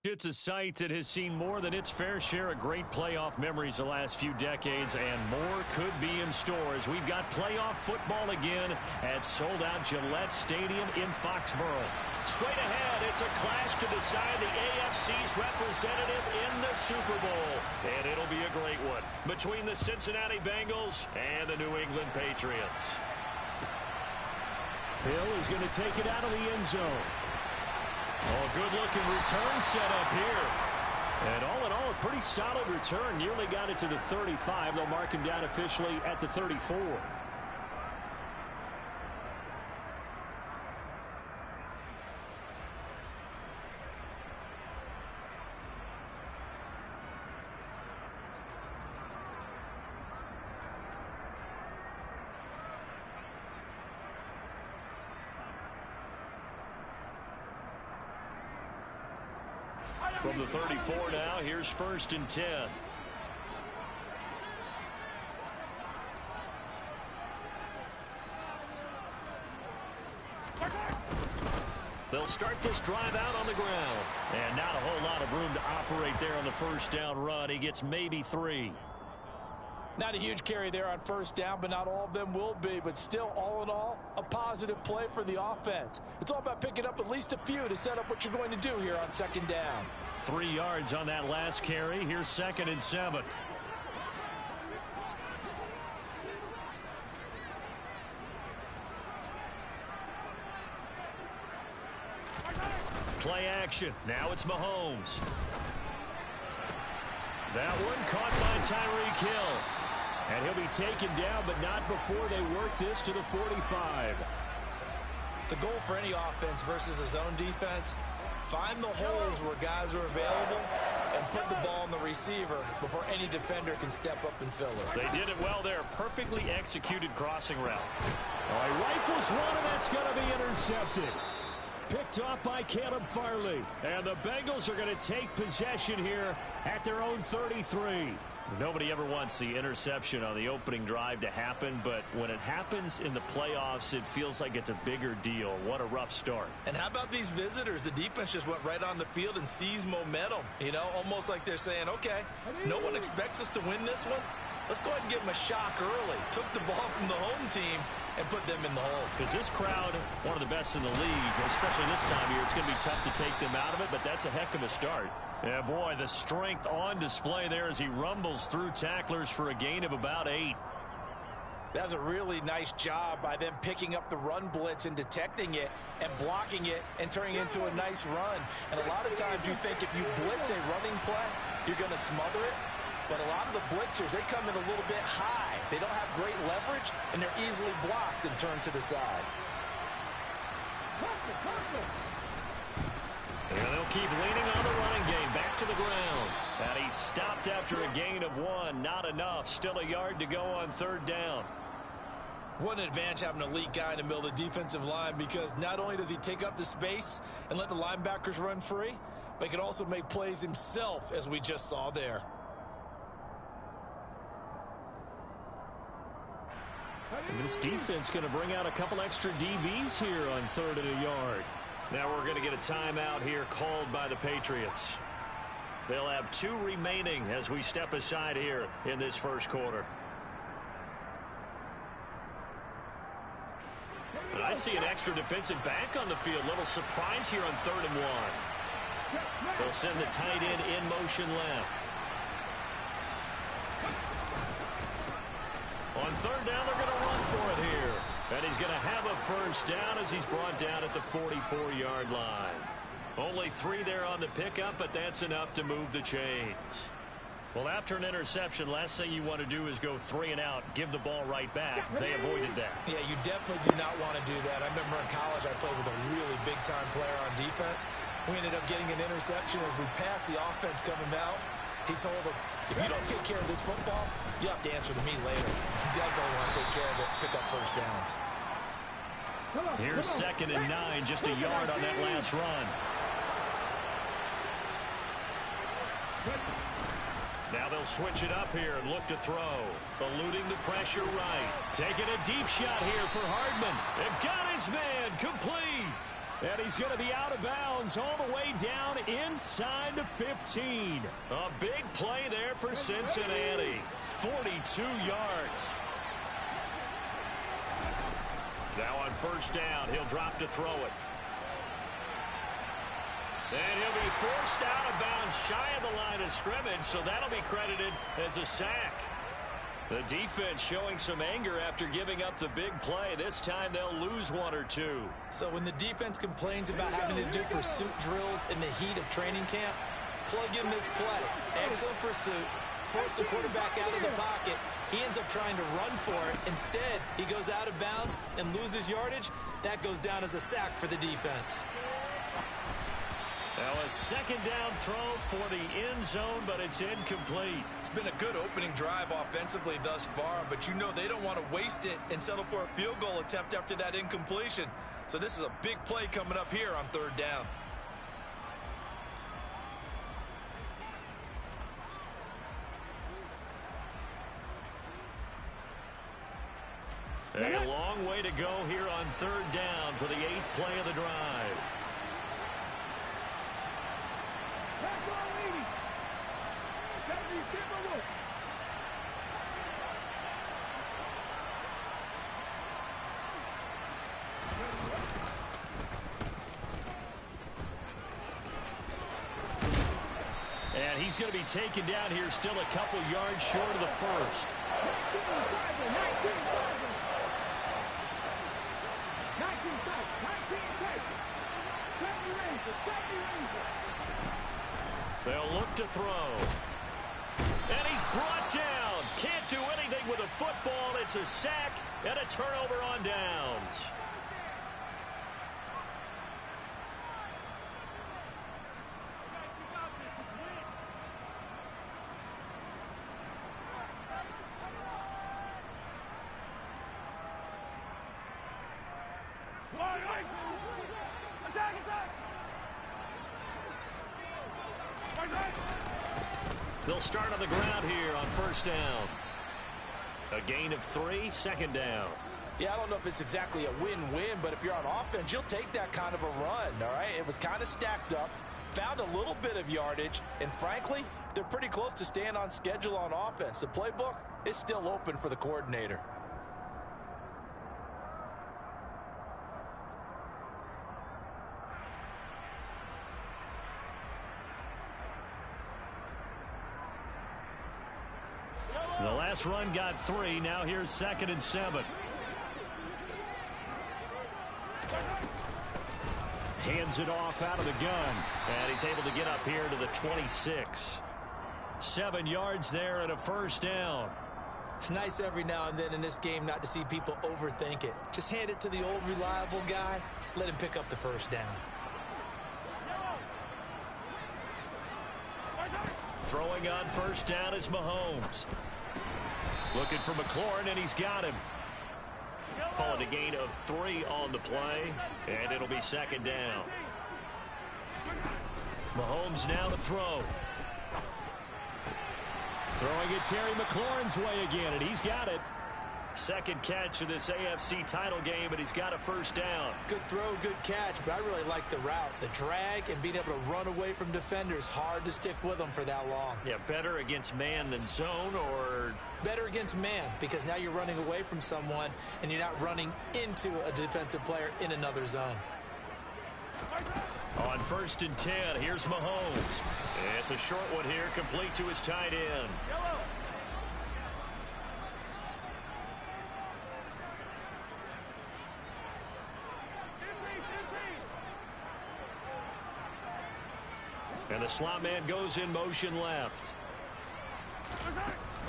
It's a site that has seen more than its fair share of great playoff memories the last few decades, and more could be in store as we've got playoff football again at sold-out Gillette Stadium in Foxborough. Straight ahead, it's a clash to decide the AFC's representative in the Super Bowl, and it'll be a great one between the Cincinnati Bengals and the New England Patriots. Hill is going to take it out of the end zone. Oh, good-looking return set up here. And all in all, a pretty solid return. Nearly got it to the 35. They'll mark him down officially at the 34. From the 34 now, here's 1st and 10. They'll start this drive out on the ground. And not a whole lot of room to operate there on the first down run. He gets maybe 3. Not a huge carry there on first down, but not all of them will be. But still, all in all, a positive play for the offense. It's all about picking up at least a few to set up what you're going to do here on 2nd down. 3 yards on that last carry. Here's 2nd and 7. Play action. Now it's Mahomes. That one caught by Tyreek Hill. And he'll be taken down, but not before they work this to the 45. The goal for any offense versus a zone defense, find the holes where guys are available and put the ball on the receiver before any defender can step up and fill it. They did it well there. Perfectly executed crossing route. Oh, he rifles one, and that's going to be intercepted. Picked off by Caleb Farley. And the Bengals are going to take possession here at their own 33. Nobody ever wants the interception on the opening drive to happen, but when it happens in the playoffs, it feels like it's a bigger deal. What a rough start. And how about these visitors? The defense just went right on the field and seized momentum. You know, almost like they're saying, okay, no one expects us to win this one. Let's go ahead and give them a shock early. Took the ball from the home team and put them in the hole. Because this crowd, one of the best in the league, especially this time of year, it's going to be tough to take them out of it, but that's a heck of a start. Yeah, boy, the strength on display there as he rumbles through tacklers for a gain of about 8. That was a really nice job by them picking up the run blitz and detecting it and blocking it and turning it into a nice run. And a lot of times you think if you blitz a running play, you're going to smother it. But a lot of the blitzers, they come in a little bit high. They don't have great leverage, and they're easily blocked and turned to the side. And they'll keep leaning on the running game. Back to the ground. And he stopped after a gain of 1. Not enough. Still a yard to go on 3rd down. What an advantage having an elite guy in the middle of the defensive line, because not only does he take up the space and let the linebackers run free, but he can also make plays himself, as we just saw there. And this defense going to bring out a couple extra DBs here on 3rd and a yard. Now we're going to get a timeout here called by the Patriots. They'll have 2 remaining as we step aside here in this first quarter. And I see an extra defensive back on the field. Little surprise here on 3rd and 1. They'll send the tight end in motion left. On 3rd down, they're going to run for it here. And he's going to have a first down as he's brought down at the 44-yard line. Only 3 there on the pickup, but that's enough to move the chains. Well, after an interception, last thing you want to do is go 3 and out, give the ball right back. They avoided that. Yeah, you definitely do not want to do that. I remember in college I played with a really big-time player on defense. We ended up getting an interception as we passed the offense coming out. He told him, if you don't take care of this football, you have to answer to me later. You definitely want to take care of it, pick up first downs. Here's 2nd and 9, just a yard on that last run. Now they'll switch it up here and look to throw. Eluding the pressure right. Taking a deep shot here for Hardman. And got his man complete. And he's going to be out of bounds all the way down inside the 15. A big play there for Cincinnati. 42 yards. Now on first down, he'll drop to throw it. And he'll be forced out of bounds shy of the line of scrimmage, so that'll be credited as a sack. The defense showing some anger after giving up the big play. This time they'll lose one or two. So when the defense complains about having to do pursuit drills in the heat of training camp, plug in this play. Excellent pursuit. Force the quarterback out of the pocket. He ends up trying to run for it. Instead, he goes out of bounds and loses yardage. That goes down as a sack for the defense. Now a second down throw for the end zone, but it's incomplete. It's been a good opening drive offensively thus far, but you know they don't want to waste it and settle for a field goal attempt after that incompletion. So this is a big play coming up here on third down. A long way to go here on third down for the 8th play of the drive. And he's going to be taken down here still a couple yards short of the first. They'll look to throw. And he's brought down. Can't do anything with a football. It's a sack and a turnover on downs. They'll start on the ground here on first down. A gain of 3, second down. Yeah, I don't know if it's exactly a win-win, but if you're on offense, you'll take that kind of a run, all right? It was kind of stacked up, found a little bit of yardage, and frankly, they're pretty close to staying on schedule on offense. The playbook is still open for the coordinator. The last run got 3. Now here's 2nd and 7. Hands it off out of the gun. And he's able to get up here to the 26. 7 yards there and a first down. It's nice every now and then in this game not to see people overthink it. Just hand it to the old reliable guy. Let him pick up the first down. Throwing on first down is Mahomes. Looking for McLaurin, and he's got him. Calling a gain of 3 on the play, and it'll be second down. Mahomes now to throw. Throwing it Terry McLaurin's way again, and he's got it. Second catch of this AFC title game, and he's got a first down. Good throw, good catch, but I really like the route. The drag and being able to run away from defenders, hard to stick with them for that long. Yeah, better against man than zone, or? Better against man, because now you're running away from someone, and you're not running into a defensive player in another zone. On 1st and 10, here's Mahomes. It's a short one here, complete to his tight end. And the slot man goes in motion left.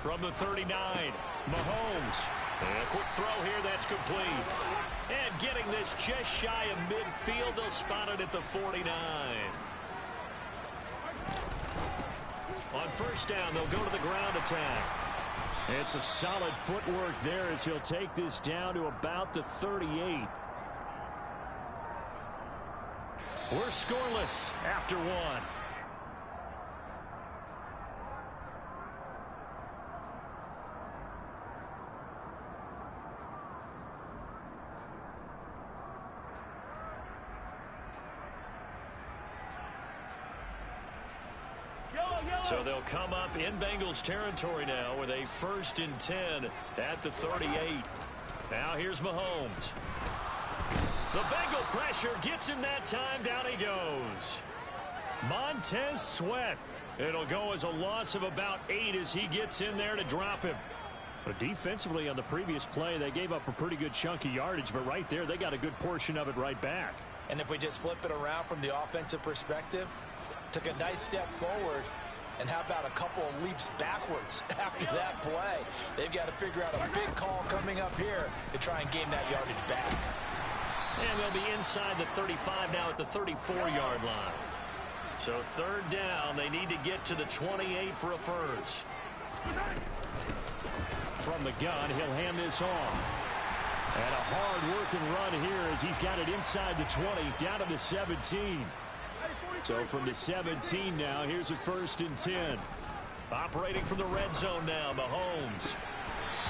From the 39, Mahomes. And a quick throw here, that's complete. And getting this just shy of midfield, they'll spot it at the 49. On first down, they'll go to the ground attack. And some solid footwork there as he'll take this down to about the 38. We're scoreless after 1. So they'll come up in Bengals territory now with a 1st and 10 at the 38. Now here's Mahomes. The Bengal pressure gets him that time. Down he goes. Montez Sweat. It'll go as a loss of about 8 as he gets in there to drop him. But defensively on the previous play, they gave up a pretty good chunk of yardage, but right there, they got a good portion of it right back. And if we just flip it around from the offensive perspective, took a nice step forward, and how about a couple of leaps backwards after that play? They've got to figure out a big call coming up here to try and gain that yardage back. And they'll be inside the 35 now at the 34-yard line. So 3rd down, they need to get to the 28 for a first. From the gun, he'll hand this off. And a hard-working run here as he's got it inside the 20, down to the 17. So from the 17 now, here's a 1st and 10. Operating from the red zone now, Mahomes.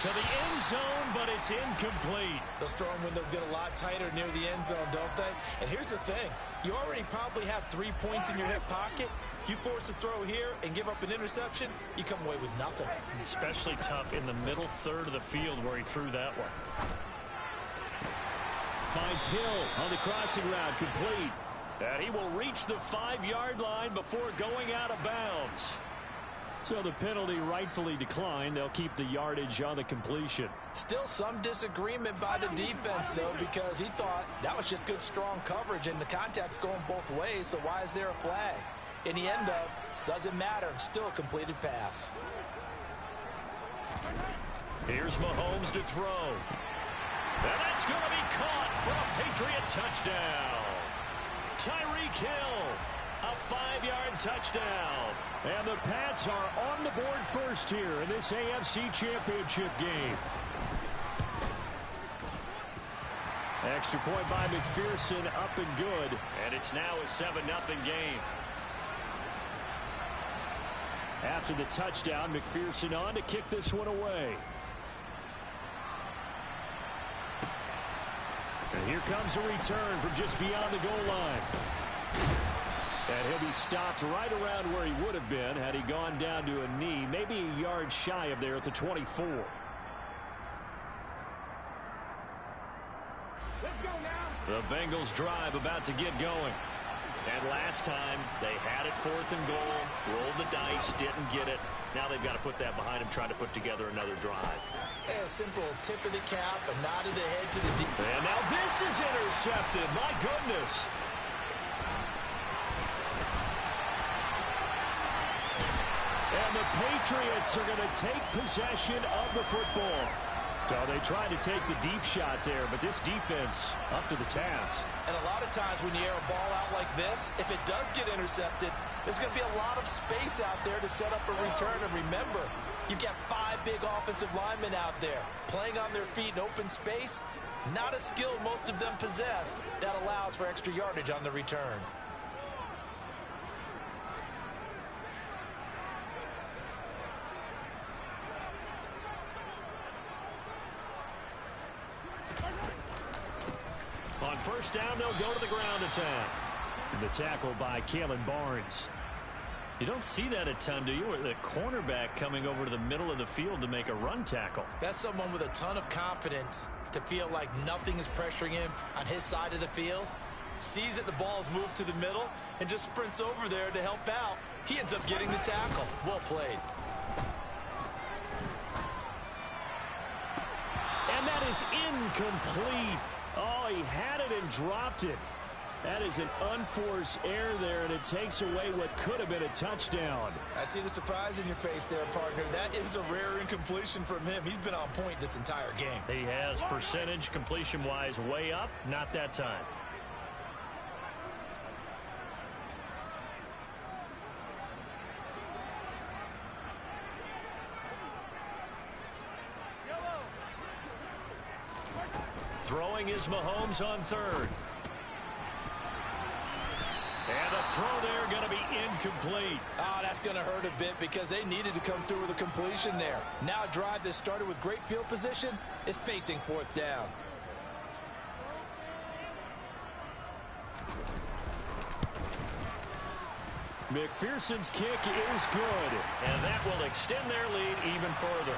To the end zone, but it's incomplete. Those throwing windows get a lot tighter near the end zone, don't they? And here's the thing. You already probably have 3 points in your hip pocket. You force a throw here and give up an interception, you come away with nothing. Especially tough in the middle third of the field where he threw that one. Finds Hill on the crossing route, complete. And he will reach the 5-yard line before going out of bounds. So the penalty rightfully declined. They'll keep the yardage on the completion. Still some disagreement by the defense, though, because he thought that was just good, strong coverage, and the contact's going both ways, so why is there a flag? In the end, though, doesn't matter. Still a completed pass. Here's Mahomes to throw. And that's going to be caught for a Patriot touchdown. Tyreek Hill, a 5-yard touchdown. And the Pats are on the board first here in this AFC Championship game. Extra point by McPherson, up and good. And it's now a 7-0 game. After the touchdown, McPherson on to kick this one away. And here comes a return from just beyond the goal line. And he'll be stopped right around where he would have been had he gone down to a knee, maybe a yard shy of there at the 24. The Bengals drive about to get going. And last time, they had it 4th and goal, rolled the dice, didn't get it. Now they've got to put that behind them, trying to put together another drive. A simple tip of the cap, a nod of the head to the deep. And now this is intercepted. My goodness. And the Patriots are going to take possession of the football. So they tried to take the deep shot there, but this defense up to the task. And a lot of times when you air a ball out like this, if it does get intercepted, there's going to be a lot of space out there to set up a return. And remember, you've got 5 big offensive linemen out there playing on their feet in open space. Not a skill most of them possess that allows for extra yardage on the return. On first down, they'll go to the ground attack. And the tackle by Kalen Barnes. You don't see that a ton, do you? Or the cornerback coming over to the middle of the field to make a run tackle. That's someone with a ton of confidence to feel like nothing is pressuring him on his side of the field. Sees that the ball's moved to the middle and just sprints over there to help out. He ends up getting the tackle. Well played. And that is incomplete. Oh, he had it and dropped it. That is an unforced error there, and it takes away what could have been a touchdown. I see the surprise in your face there, partner. That is a rare incompletion from him. He's been on point this entire game. He has percentage completion-wise way up. Not that time. Throwing is Mahomes on third. And the throw there going to be incomplete. Oh, that's going to hurt a bit because they needed to come through with a completion there. Now a drive that started with great field position is facing 4th down. McPherson's kick is good. And that will extend their lead even further.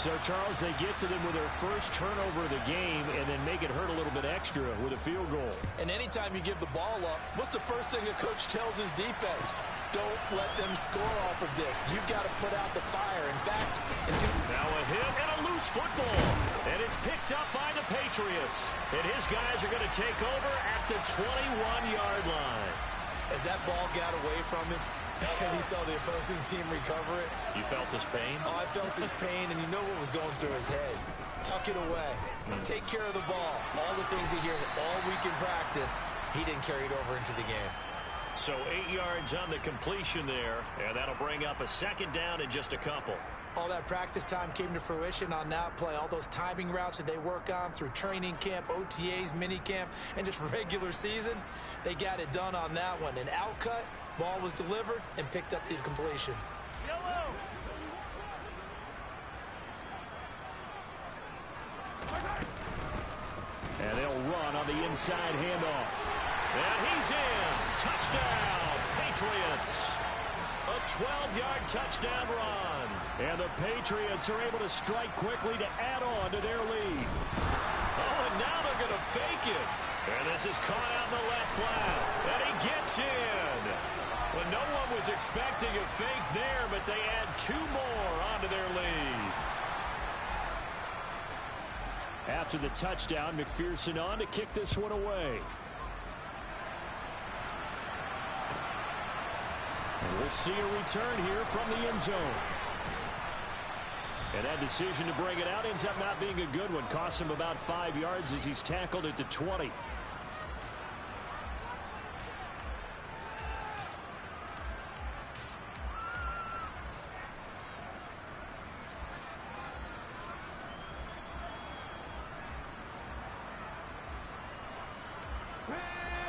So, Charles, they get to them with their first turnover of the game and then make it hurt a little bit extra with a field goal. And anytime you give the ball up, what's the first thing a coach tells his defense? Don't let them score off of this. You've got to put out the fire. In fact, now a hit and a loose football. And it's picked up by the Patriots. And his guys are going to take over at the 21-yard line. As that ball got away from him, and he saw the opposing team recover it. You felt his pain? Oh, I felt his pain, and you know what was going through his head. Tuck it away. Take care of the ball. All the things he hears all week in practice, he didn't carry it over into the game. So 8 yards on the completion there, and that'll bring up a second down in just a couple. All that practice time came to fruition on that play. All those timing routes that they work on through training camp, OTAs, minicamp, and just regular season, they got it done on that one. An outcut, ball was delivered, and picked up the completion. Yellow. And they'll run on the inside handoff. And he's in. Touchdown, Patriots. A 12-yard touchdown run. And the Patriots are able to strike quickly to add on to their lead. Oh, and now they're going to fake it. And this is caught out in the left flat. And he gets in. Well, no one was expecting a fake there, but they add 2 more onto their lead. After the touchdown, McPherson on to kick this one away. And we'll see a return here from the end zone. And that decision to bring it out ends up not being a good one. Cost him about 5 yards as he's tackled at the 20.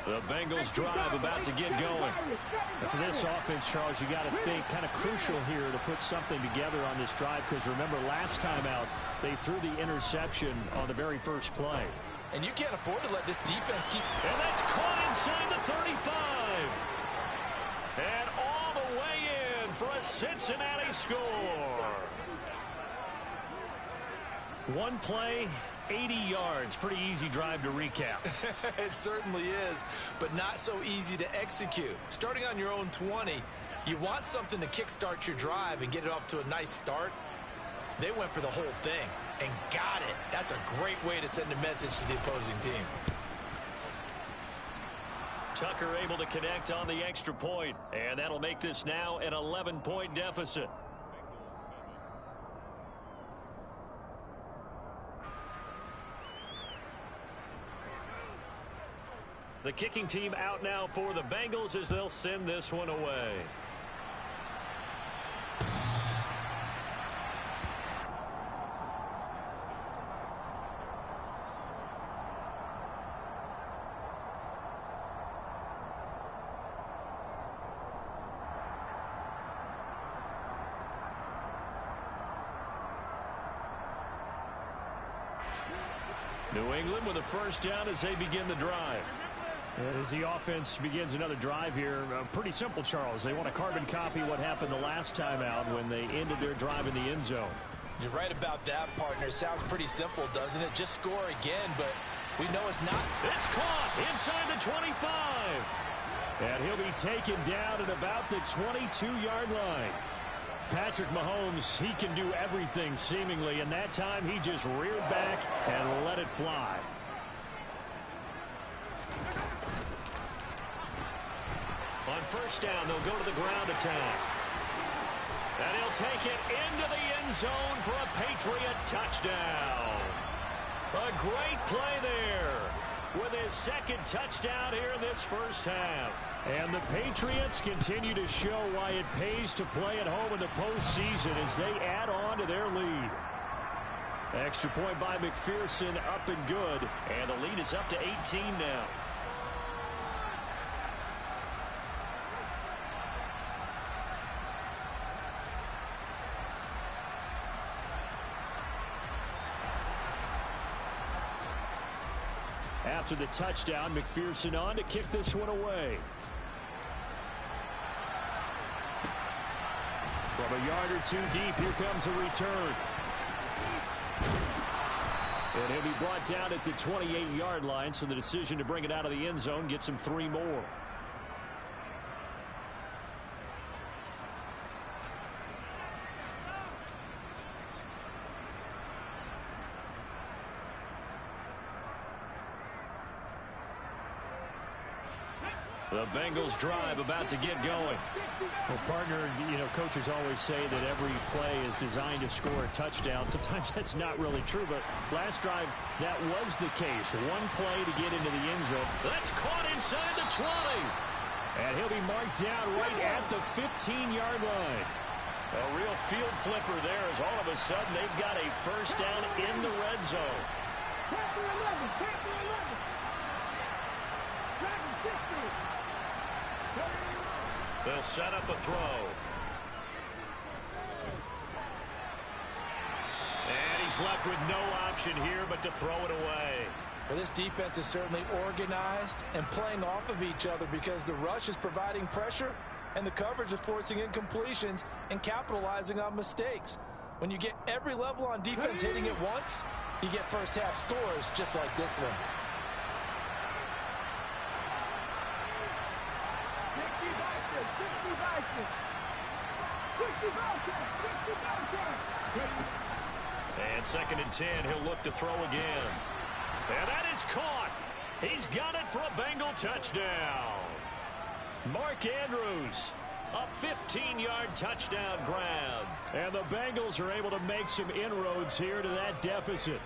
The Bengals drive about to get going. And for this offense, Charles, you got to think kind of crucial here to put something together on this drive, because remember last time out they threw the interception on the very first play. And you can't afford to let this defense keep. And that's caught inside the 35. And all the way in for a Cincinnati score. One play, 80 yards. Pretty easy drive to recap. It certainly is, but not so easy to execute. Starting on your own 20, you want something to kickstart your drive and get it off to a nice start. They went for the whole thing and got it. That's a great way to send a message to the opposing team. Tucker able to connect on the extra point, and that'll make this now an 11-point deficit. The kicking team out now for the Bengals as they'll send this one away. New England with a first down as they begin the drive. As the offense begins another drive here, pretty simple, Charles. They want to carbon copy what happened the last time out when they ended their drive in the end zone. You're right about that, partner. Sounds pretty simple, doesn't it? Just score again, but we know it's not. It's caught inside the 25. And he'll be taken down at about the 22-yard line. Patrick Mahomes, he can do everything seemingly, and that time he just reared back and let it fly. On first down, they'll go to the ground attack. And he'll take it into the end zone for a Patriot touchdown. A great play there with his second touchdown here in this first half. And the Patriots continue to show why it pays to play at home in the postseason as they add on to their lead. Extra point by McPherson, up and good. And the lead is up to 18 now. After the touchdown, McPherson on to kick this one away. From a yard or two deep, here comes a return. And he'll be brought down at the 28-yard line, so the decision to bring it out of the end zone gets him 3 more. The Bengals drive about to get going. Well, partner, coaches always say that every play is designed to score a touchdown. Sometimes that's not really true, but last drive, that was the case. One play to get into the end zone. That's caught inside the 20. And he'll be marked down right at the 15-yard line. A real field flipper there as all of a sudden they've got a first down in the red zone. They'll set up a throw. And he's left with no option here but to throw it away. Well, this defense is certainly organized and playing off of each other because the rush is providing pressure and the coverage is forcing incompletions and capitalizing on mistakes. When you get every level on defense hitting it once, you get first half scores just like this one. And 2nd and 10, he'll look to throw again. And that is caught. He's got it for a Bengal touchdown. Mark Andrews, a 15-yard touchdown grab. And the Bengals are able to make some inroads here to that deficit.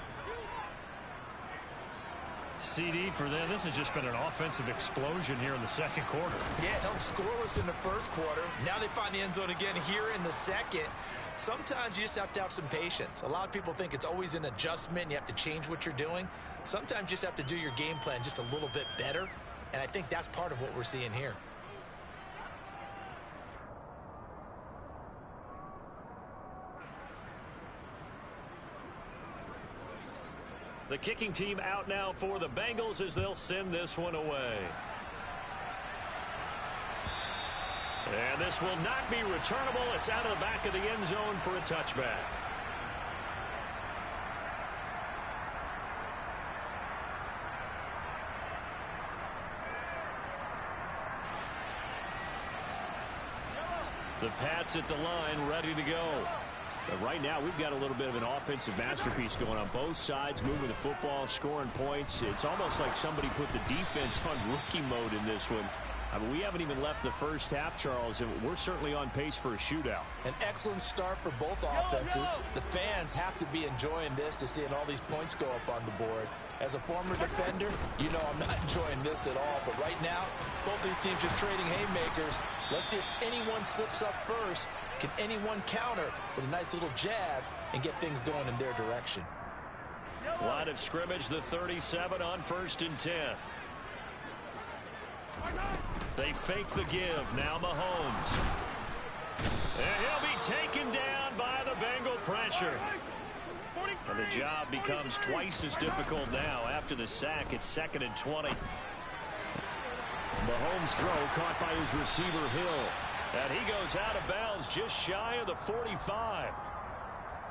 CD for them, this has just been an offensive explosion here in the second quarter. Yeah, held scoreless in the first quarter. Now they find the end zone again here in the second. Sometimes you just have to have some patience. A lot of people think it's always an adjustment. You have to change what you're doing. Sometimes you just have to do your game plan just a little bit better. And I think that's part of what we're seeing here. The kicking team out now for the Bengals as they'll send this one away. And this will not be returnable. It's out of the back of the end zone for a touchback. The Pats at the line, ready to go. But right now, we've got a little bit of an offensive masterpiece going on both sides, moving the football, scoring points. It's almost like somebody put the defense on rookie mode in this one. I mean, we haven't even left the first half, Charles, and we're certainly on pace for a shootout. An excellent start for both offenses. The fans have to be enjoying this to seeing all these points go up on the board. As a former defender, you know I'm not enjoying this at all. But right now, both these teams just trading haymakers. Let's see if anyone slips up first. Can anyone counter with a nice little jab and get things going in their direction? Line of scrimmage, the 37 on 1st and 10. They fake the give. Now Mahomes. And he'll be taken down by the Bengal pressure. And the job becomes twice as difficult now after the sack. It's 2nd and 20. Mahomes' throw caught by his receiver, Hill. And he goes out of bounds just shy of the 45.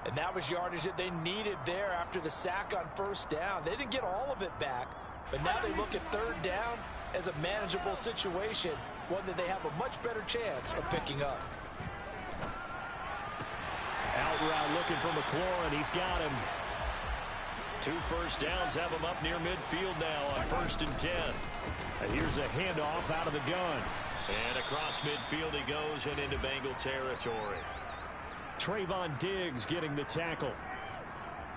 And that was yardage that they needed there after the sack on 1st down. They didn't get all of it back, but now they look at 3rd down as a manageable situation, one that they have a much better chance of picking up. Out route looking for McLaurin. He's got him. 2 first downs have him up near midfield now on 1st and 10. And here's a handoff out of the gun. And across midfield he goes and into Bengal territory. Trayvon Diggs getting the tackle.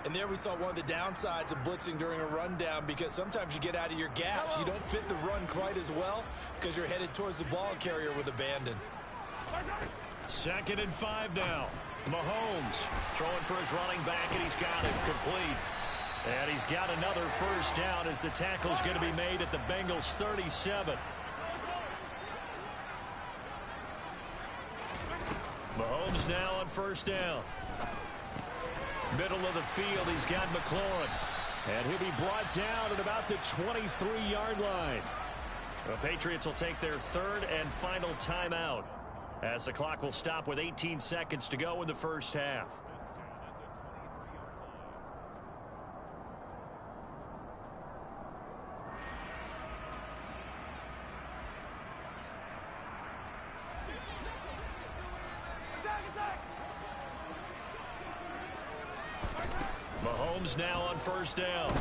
And there we saw one of the downsides of blitzing during a rundown, because sometimes you get out of your gaps. You don't fit the run quite as well because you're headed towards the ball carrier with abandon. 2nd and 5 now. Mahomes throwing for his running back, and he's got it complete. And he's got another first down as the tackle's going to be made at the Bengals 37. Mahomes now on 1st down. Middle of the field, he's got McLaurin. And he'll be brought down at about the 23-yard line. The Patriots will take their 3rd and final timeout. as the clock will stop with 18 seconds to go in the first half. Mahomes now on first down.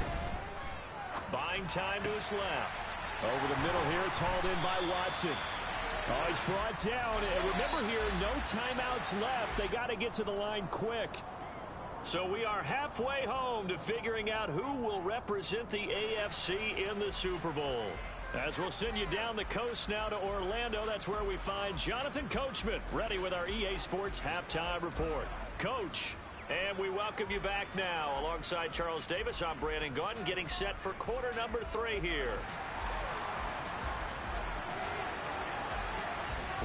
Buying time to his left. Over the middle here, it's hauled in by Watson. Oh, he's brought down. And remember here, no timeouts left. They got to get to the line quick. So we are halfway home to figuring out who will represent the AFC in the Super Bowl. As we'll send you down the coast now to Orlando, that's where we find Jonathan Coachman, ready with our EA Sports Halftime Report. Coach, and we welcome you back now. Alongside Charles Davis, I'm Brandon Gunn, getting set for quarter number 3 here.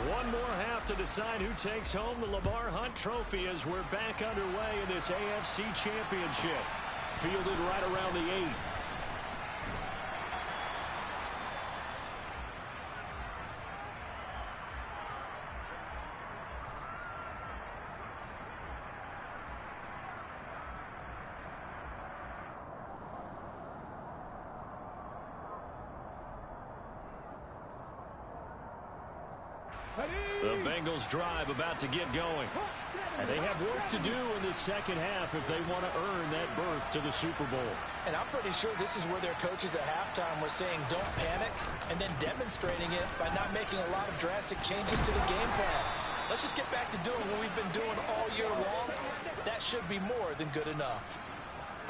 One more half to decide who takes home the Lamar Hunt Trophy as we're back underway in this AFC Championship. Fielded right around the 8. The Bengals drive about to get going. And they have work to do in the second half if they want to earn that berth to the Super Bowl. And I'm pretty sure this is where their coaches at halftime were saying don't panic and then demonstrating it by not making a lot of drastic changes to the game plan. Let's just get back to doing what we've been doing all year long. That should be more than good enough.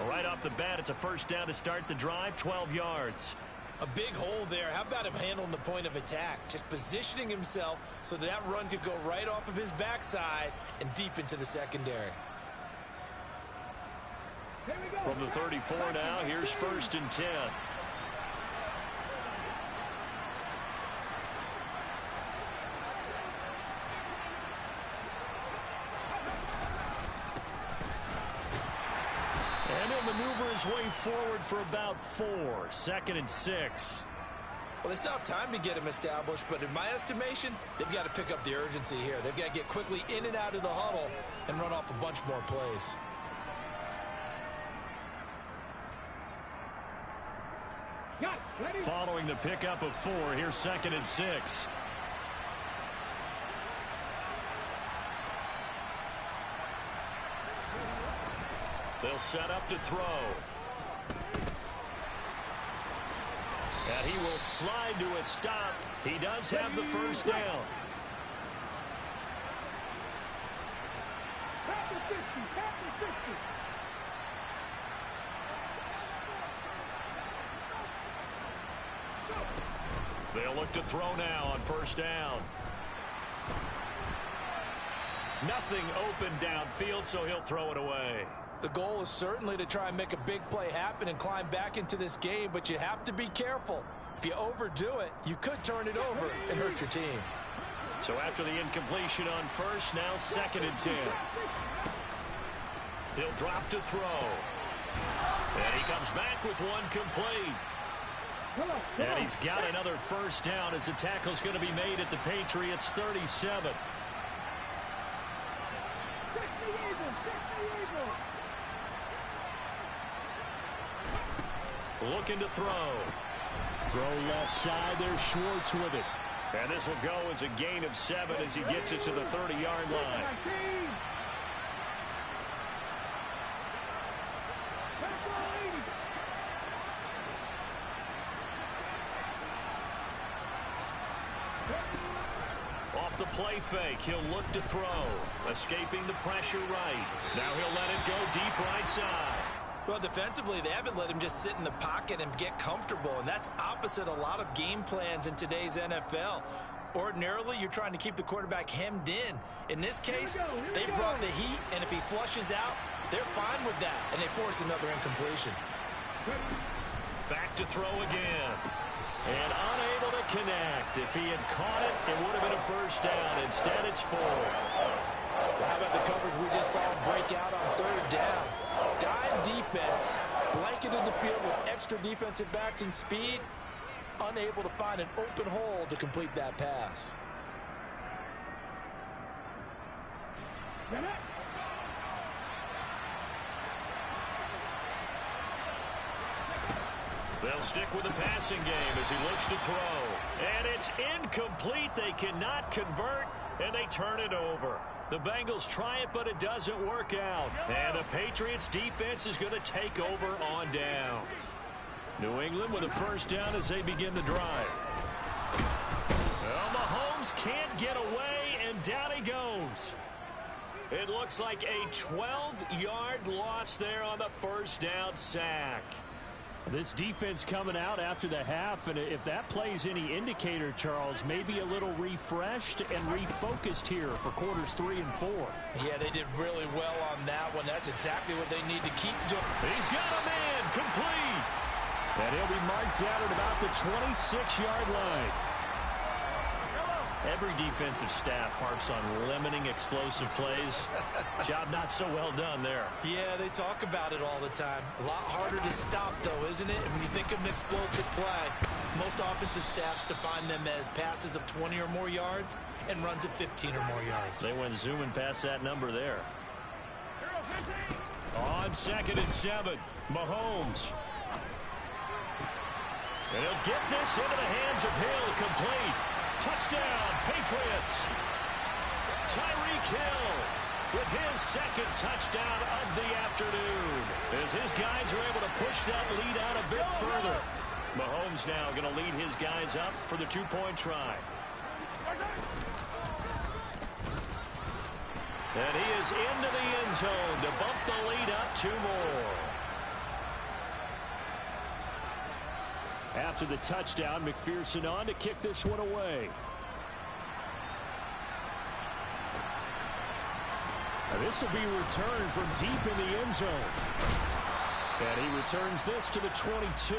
Well, right off the bat, it's a first down to start the drive, 12 yards. A big hole there. How about him handling the point of attack? Just positioning himself so that run could go right off of his backside and deep into the secondary. From the 34 now, here's 1st and 10. And he'll maneuver his way forward for about 4. 2nd and 6. Well, they still have time to get him established, but in my estimation, they've got to pick up the urgency here. They've got to get quickly in and out of the huddle and run off a bunch more plays. Following the pickup of 4, here's 2nd and 6. They'll set up to throw. And he will slide to a stop. He does have the first down. They'll look to throw now on first down. Nothing open downfield, so he'll throw it away. The goal is certainly to try and make a big play happen and climb back into this game, but you have to be careful. If you overdo it, you could turn it over and hurt your team. So after the incompletion on first, now 2nd and 10. He'll drop to throw. And he comes back with one complete. And he's got another first down as the tackle's going to be made at the Patriots' 37. Looking to throw. Throw left side there, Schwartz with it. And this will go as a gain of 7 as he gets it to the 30-yard line. Off the play fake, he'll look to throw. Escaping the pressure right. Now he'll let it go deep right side. Well, defensively, they haven't let him just sit in the pocket and get comfortable, and that's opposite a lot of game plans in today's NFL. Ordinarily, you're trying to keep the quarterback hemmed in. In this case, they brought the heat, and if he flushes out, they're fine with that, and they force another incompletion. Back to throw again. And unable to connect. If he had caught it, it would have been a first down. Instead, it's 4. Well, how about the coverage we just saw him break out on 3rd down? Dime defense, blanketed the field with extra defensive backs and speed, unable to find an open hole to complete that pass. They'll stick with the passing game as he looks to throw. And it's incomplete. They cannot convert, and they turn it over. The Bengals try it, but it doesn't work out. And the Patriots defense is going to take over on downs. New England with a first down as they begin the drive. Well, Mahomes can't get away, and down he goes. It looks like a 12-yard loss there on the first down sack. This defense coming out after the half, and if that plays any indicator, Charles, maybe a little refreshed and refocused here for quarters 3 and 4. Yeah, they did really well on that one. That's exactly what they need to keep doing. He's got a man complete. And he'll be marked out at about the 26-yard line. Every defensive staff harps on limiting explosive plays. Job not so well done there. Yeah, they talk about it all the time. A lot harder to stop, though, isn't it? And when you think of an explosive play, most offensive staffs define them as passes of 20 or more yards and runs of 15 or more yards. They went zooming past that number there. On 2nd and 7, Mahomes. And he'll get this into the hands of Hill, complete. Touchdown, Patriots. Tyreek Hill with his second touchdown of the afternoon. As his guys are able to push that lead out a bit further. Mahomes now going to lead his guys up for the two-point try. And he is into the end zone to bump the lead up 2 more. After the touchdown, McPherson on to kick this one away. This will be returned from deep in the end zone. And he returns this to the 22.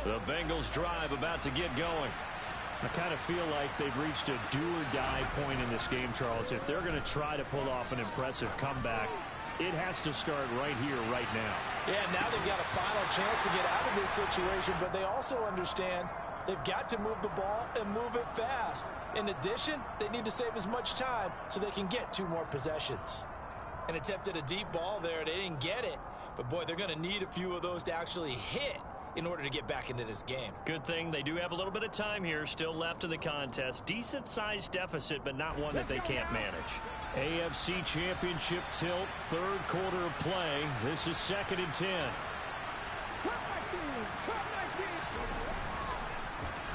The Bengals drive about to get going. I kind of feel like they've reached a do-or-die point in this game, Charles. If they're going to try to pull off an impressive comeback, it has to start right here, right now. Yeah, now they've got a final chance to get out of this situation, but they also understand they've got to move the ball and move it fast. In addition, they need to save as much time so they can get 2 more possessions. And attempted a deep ball there. They didn't get it, but boy, they're going to need a few of those to actually hit in order to get back into this game. Good thing they do have a little bit of time here still left in the contest. Decent-sized deficit, but not one that they can't manage. AFC Championship tilt, 3rd quarter of play. This is 2nd and 10.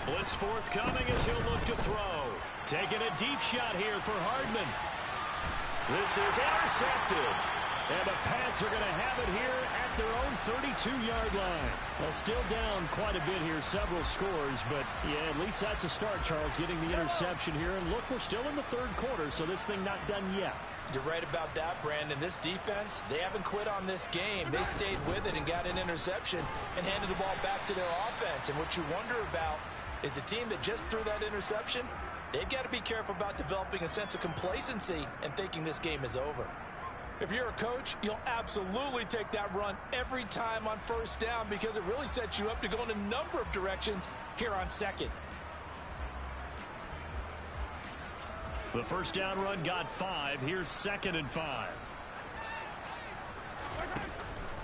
Blitz forthcoming as he'll look to throw. Taking a deep shot here for Hardman. This is intercepted. And the Pats are going to have it here at their own 32-yard line. Well, still down quite a bit here, several scores, but yeah, at least that's a start, Charles, getting the interception here. And look, we're still in the 3rd quarter, so this thing not done yet. You're right about that, Brandon. This defense, they haven't quit on this game. They stayed with it and got an interception and handed the ball back to their offense. And what you wonder about is the team that just threw that interception, they've got to be careful about developing a sense of complacency and thinking this game is over. If you're a coach, you'll absolutely take that run every time on 1st down because it really sets you up to go in a number of directions here on 2nd. The 1st down run got 5. Here's 2nd and 5.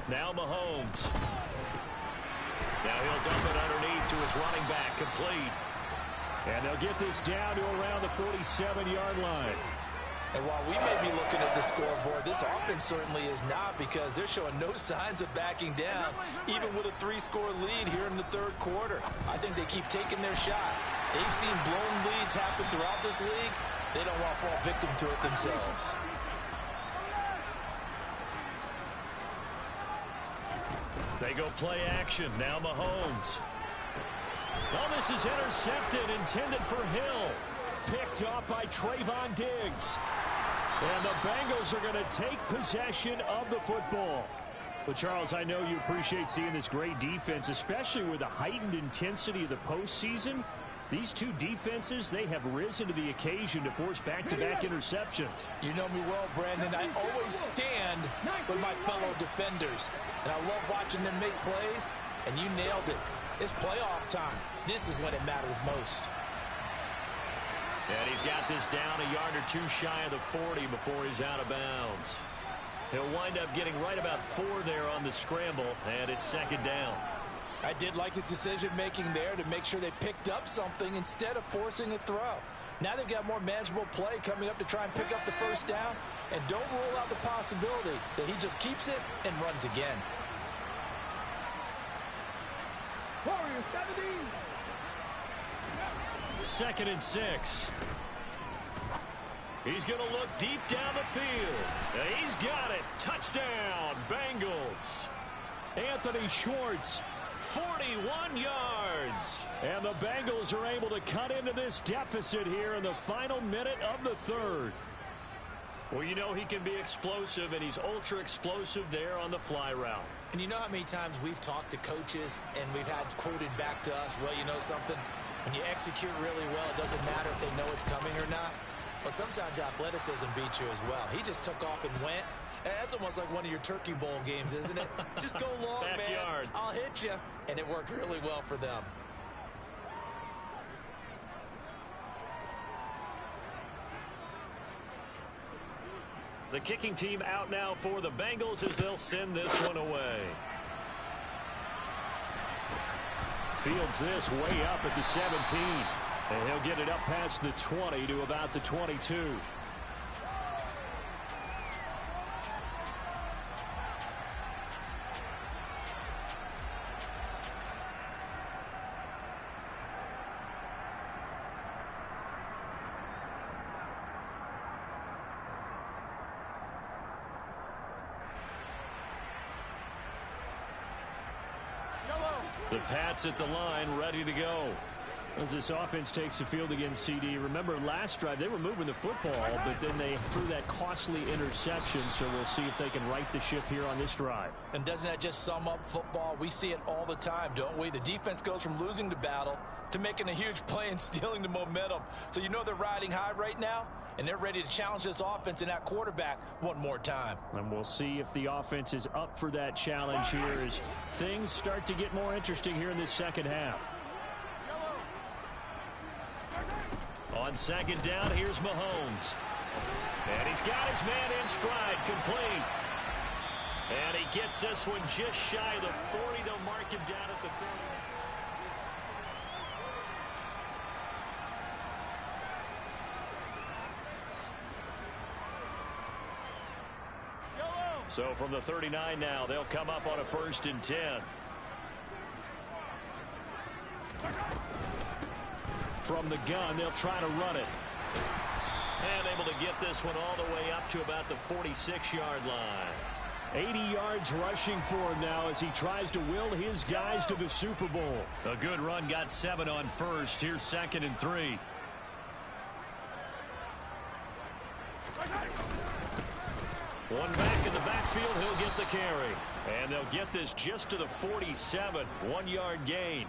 Now Mahomes. Now he'll dump it underneath to his running back, complete. And they'll get this down to around the 47-yard line. And while we may be looking at the scoreboard, this offense certainly is not because they're showing no signs of backing down, even with a 3-score lead here in the 3rd quarter. I think they keep taking their shots. They've seen blown leads happen throughout this league. They don't want to fall victim to it themselves. They go play action. Now Mahomes. Oh, this is intercepted, intended for Hill. Picked off by Trayvon Diggs. And the Bengals are going to take possession of the football. Well, Charles, I know you appreciate seeing this great defense, especially with the heightened intensity of the postseason. These two defenses, they have risen to the occasion to force back-to-back interceptions. You know me well, Brandon. I always stand with my fellow defenders. And I love watching them make plays, and you nailed it. It's playoff time. This is when it matters most. And he's got this down a yard or two shy of the 40 before he's out of bounds. He'll wind up getting right about 4 there on the scramble, and it's second down. I did like his decision-making there to make sure they picked up something instead of forcing a throw. Now they've got more manageable play coming up to try and pick up the first down, and don't rule out the possibility that he just keeps it and runs again. Second and 6. He's going to look deep down the field. He's got it. Touchdown, Bengals. Anthony Schwartz, 41 yards. and the Bengals are able to cut into this deficit here in the final minute of the third. Well, you know he can be explosive, and he's ultra explosive there on the fly route. And you know how many times we've talked to coaches and we've had quoted back to us, well, you know something? When you execute really well, it doesn't matter if they know it's coming or not. Well, sometimes athleticism beats you as well. He just took off and went. That's almost like one of your Turkey Bowl games, isn't it? Just go long, Backyard. man. I'll hit you. And it worked really well for them. The kicking team out now for the Bengals as they'll send this one away. Fields this way up at the 17. And he'll get it up past the 20 to about the 22. The Pats at the line, ready to go. As this offense takes the field against CD, remember last drive they were moving the football, but then they threw that costly interception, so we'll see if they can right the ship here on this drive. And doesn't that just sum up football? We see it all the time, don't we? The defense goes from losing the battle to making a huge play and stealing the momentum. So you know they're riding high right now, and they're ready to challenge this offense and that quarterback one more time. And we'll see if the offense is up for that challenge here as things start to get more interesting here in this second half. On second down, here's Mahomes. And he's got his man in stride, complete. And he gets this one just shy of the 40. They'll mark him down at the 30. So from the 39 now, they'll come up on a 1st and 10. From the gun, they'll try to run it. And able to get this one all the way up to about the 46-yard line. 80 yards rushing for him now as he tries to will his guys to the Super Bowl. A good run, got 7 on first. Here's 2nd and 3. One back in the backfield, he'll get the carry. And they'll get this just to the 47, 1-yard gain.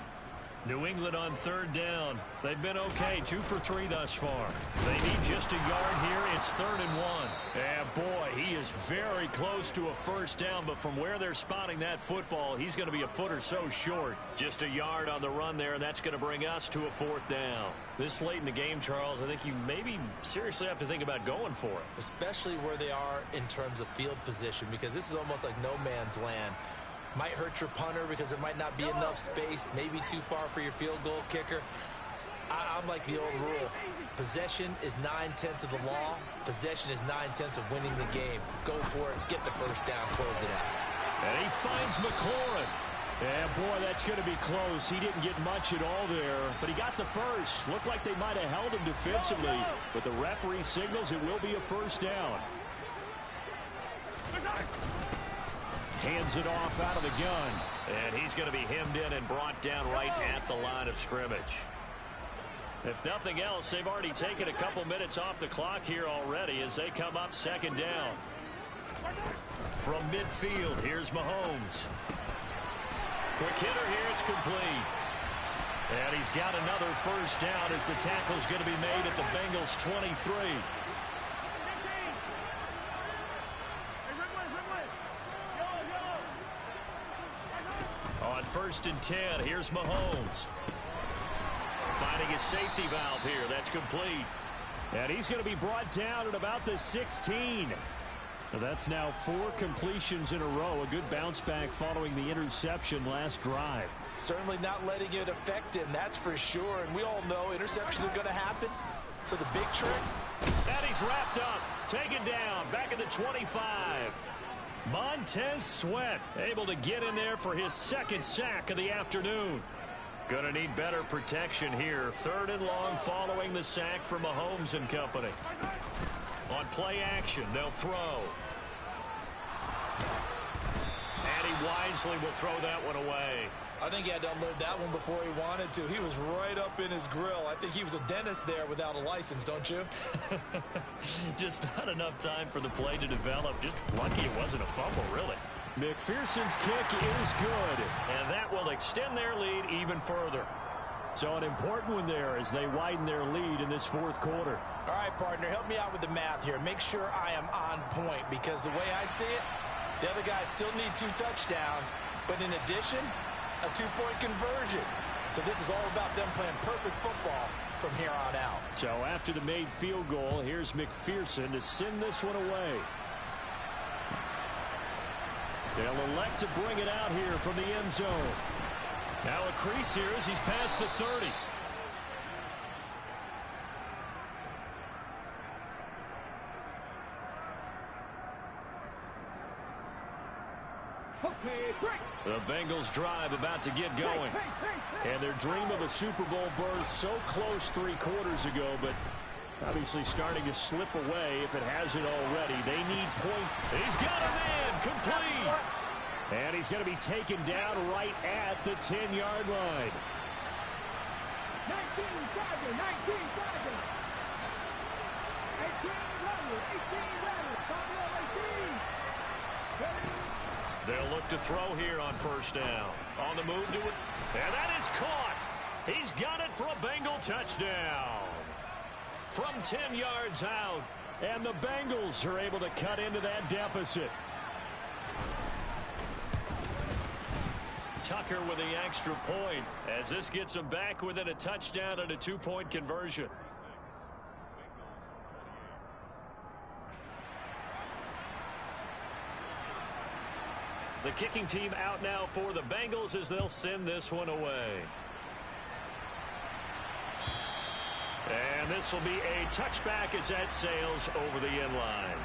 New England on 3rd down. They've been okay, 2 for 3 thus far. They need just a yard here. It's 3rd and 1. And boy, he is very close to a 1st down, but from where they're spotting that football, he's going to be a foot or so short. Just a yard on the run there, and that's going to bring us to a 4th down. This late in the game, Charles, I think you maybe seriously have to think about going for it. Especially where they are in terms of field position, because this is almost like no man's land. Might hurt your punter because there might not be enough space, maybe too far for your field goal kicker. I'm like the old rule. Possession is 9/10 of the law. Possession is 9/10 of winning the game. Go for it. Get the 1st down. Close it out. And he finds McLaurin. Yeah, boy, that's going to be close. He didn't get much at all there, but he got the first. Looked like they might have held him defensively, but the referee signals it will be a 1st down. Hands it off out of the gun. And he's going to be hemmed in and brought down right at the line of scrimmage. If nothing else, they've already taken a couple minutes off the clock here already as they come up 2nd down. From midfield, here's Mahomes. Quick hitter here, it's complete. And he's got another 1st down as the tackle's going to be made at the Bengals 23. On 1st and 10. Here's Mahomes. Finding his safety valve here. That's complete. And he's going to be brought down at about the 16. That's now 4 completions in a row. A good bounce back following the interception last drive. Certainly not letting it affect him, that's for sure. And we all know interceptions are going to happen. So the big trick. And he's wrapped up. Taken down. Back at the 25. Montez Sweat able to get in there for his 2nd sack of the afternoon. Gonna need better protection here. 3rd and long following the sack from Mahomes and company. On play action, they'll throw. And he wisely will throw that one away. I think he had to unload that one before he wanted to. He was right up in his grill. I think he was a dentist there without a license, don't you? Just not enough time for the play to develop. Just lucky it wasn't a fumble, really. McPherson's kick is good. And that will extend their lead even further. So an important one there as they widen their lead in this 4th quarter. All right, partner, help me out with the math here. Make sure I am on point, because the way I see it, the other guys still need 2 touchdowns, but in addition, a 2-point conversion. So this is all about them playing perfect football from here on out. So after the made field goal, here's McPherson to send this one away. They'll elect to bring it out here from the end zone. Now a crease here as he's past the 30. The Bengals drive about to get going. And their dream of a Super Bowl berth so close 3 quarters ago, but obviously starting to slip away if it hasn't already. They need point. He's got a man complete. And he's going to be taken down right at the 10-yard line. 19 Tiger, 19 Tiger. 18 Runner, 18 Runner, 18. They'll look to throw here on 1st down. On the move to it. And that is caught. He's got it for a Bengal touchdown. From 10 yards out. And the Bengals are able to cut into that deficit. Tucker with the extra point as this gets them back within a touchdown and a 2-point conversion. The kicking team out now for the Bengals as they'll send this one away. And this will be a touchback as that sails over the end line.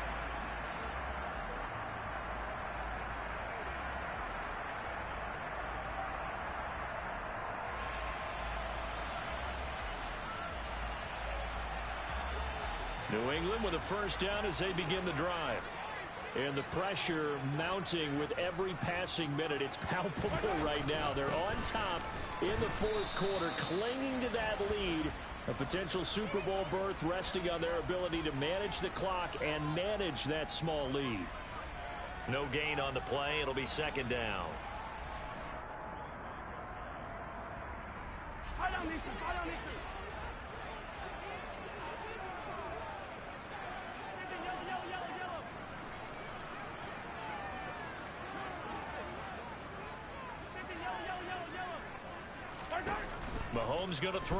New England with a 1st down as they begin the drive. And the pressure mounting with every passing minute. It's palpable right now. They're on top in the 4th quarter, clinging to that lead. A potential Super Bowl berth resting on their ability to manage the clock and manage that small lead. No gain on the play. It'll be 2nd down. Mahomes going to throw.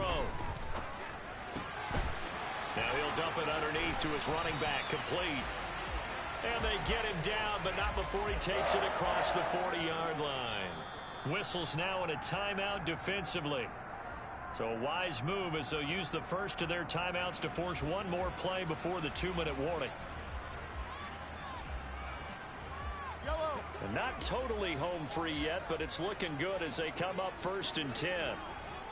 Now he'll dump it underneath to his running back, complete. And they get him down, but not before he takes it across the 40-yard line. Whistles now in a timeout defensively. So a wise move as they'll use the first of their timeouts to force one more play before the 2-minute warning. And not totally home free yet, but it's looking good as they come up 1st and 10.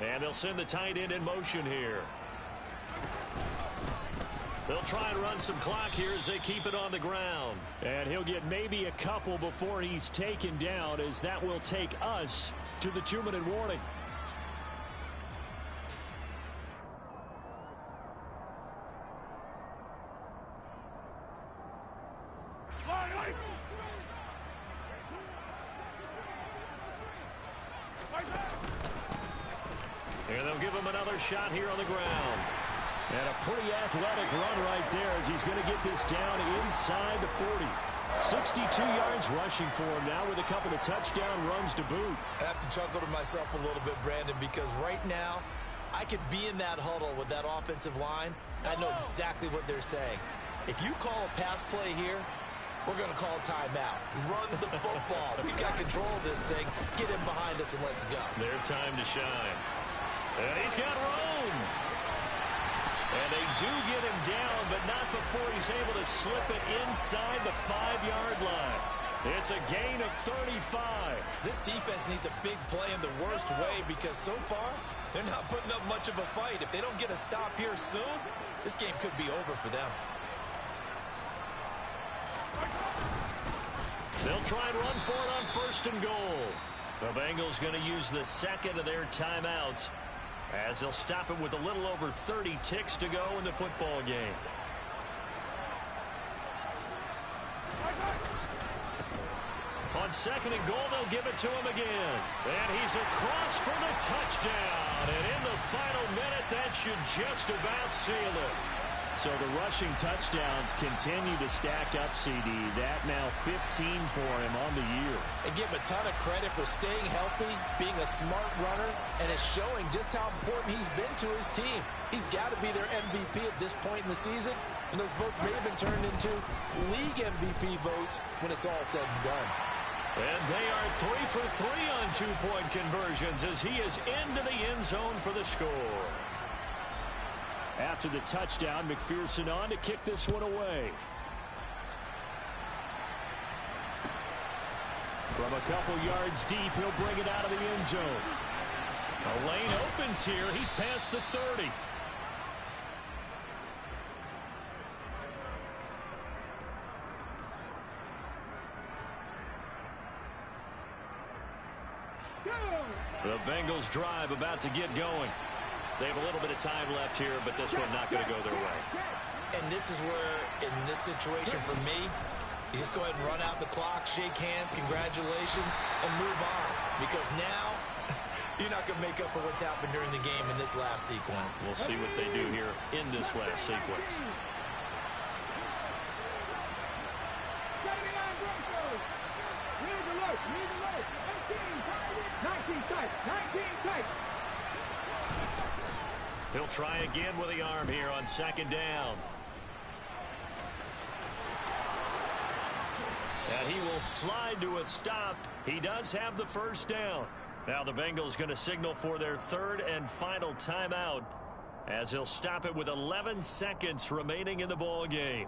And they'll send the tight end in motion here. They'll try and run some clock here as they keep it on the ground. And he'll get maybe a couple before he's taken down, as that will take us to the 2-minute warning. And they'll give him another shot here on the ground. And a pretty athletic run right there as he's going to get this down inside the 40. 62 yards rushing for him now with a couple of touchdown runs to boot. I have to chuckle to myself a little bit, Brandon, because right now I could be in that huddle with that offensive line. I know exactly what they're saying. If you call a pass play here, we're going to call a timeout. Run the football. We've got control of this thing. Get him behind us and let's go. Their time to shine. And he's got room. And they do get him down, but not before he's able to slip it inside the 5-yard line. It's a gain of 35. This defense needs a big play in the worst way because so far they're not putting up much of a fight. If they don't get a stop here soon, this game could be over for them. They'll try and run for it on 1st and goal. The Bengals going to use the second of their timeouts as they'll stop it with a little over 30 ticks to go in the football game. On 2nd and goal, they'll give it to him again. And he's across for the touchdown. And in the final minute, that should just about seal it. So the rushing touchdowns continue to stack up, CD. That now 15 for him on the year. And give him a ton of credit for staying healthy, being a smart runner, and it's showing just how important he's been to his team. He's got to be their MVP at this point in the season, and those votes may have been turned into league MVP votes when it's all said and done. And they are 3 for 3 on 2-point conversions as he is into the end zone for the score. After the touchdown, McPherson on to kick this one away. From a couple yards deep, he'll bring it out of the end zone. A lane opens here. He's past the 30. The Bengals drive about to get going. They have a little bit of time left here, but this one not going to go their way. And this is where, in this situation for me, you just go ahead and run out the clock, shake hands, congratulations, and move on. Because now, you're not going to make up for what's happened during the game in this last sequence. We'll see what they do here in this last sequence. He'll try again with the arm here on 2nd down. And he will slide to a stop. He does have the 1st down. Now the Bengals going to signal for their 3rd and final timeout as he'll stop it with 11 seconds remaining in the ball game.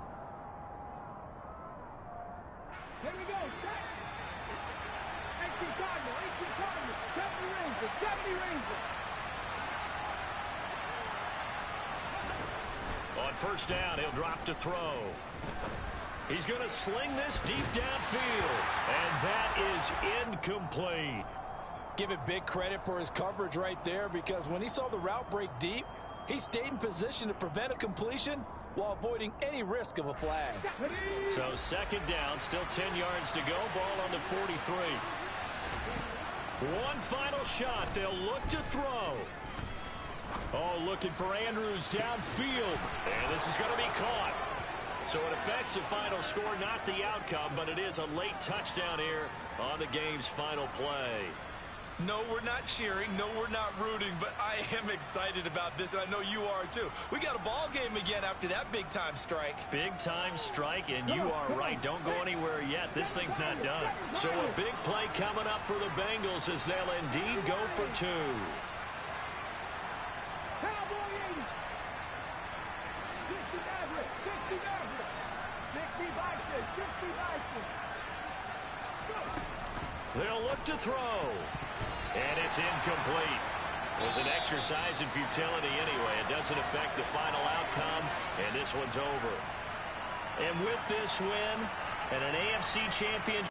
Here we go. 18 Cardinals. 70 Rangers. On 1st down, he'll drop to throw. He's going to sling this deep downfield. And that is incomplete. Give it big credit for his coverage right there because when he saw the route break deep, he stayed in position to prevent a completion while avoiding any risk of a flag. So 2nd down, still 10 yards to go. Ball on the 43. One final shot. They'll look to throw. Oh, looking for Andrews downfield. And this is going to be caught. So it affects the final score, not the outcome, but it is a late touchdown here on the game's final play. No, we're not cheering. No, we're not rooting, but I am excited about this, and I know you are too. We got a ball game again after that big-time strike. Big-time strike, and you are right. Don't go anywhere yet. This thing's not done. So a big play coming up for the Bengals as they'll indeed go for 2. They'll look to throw. And it's incomplete. It was an exercise in futility anyway. It doesn't affect the final outcome, and this one's over. And with this win and an AFC championship,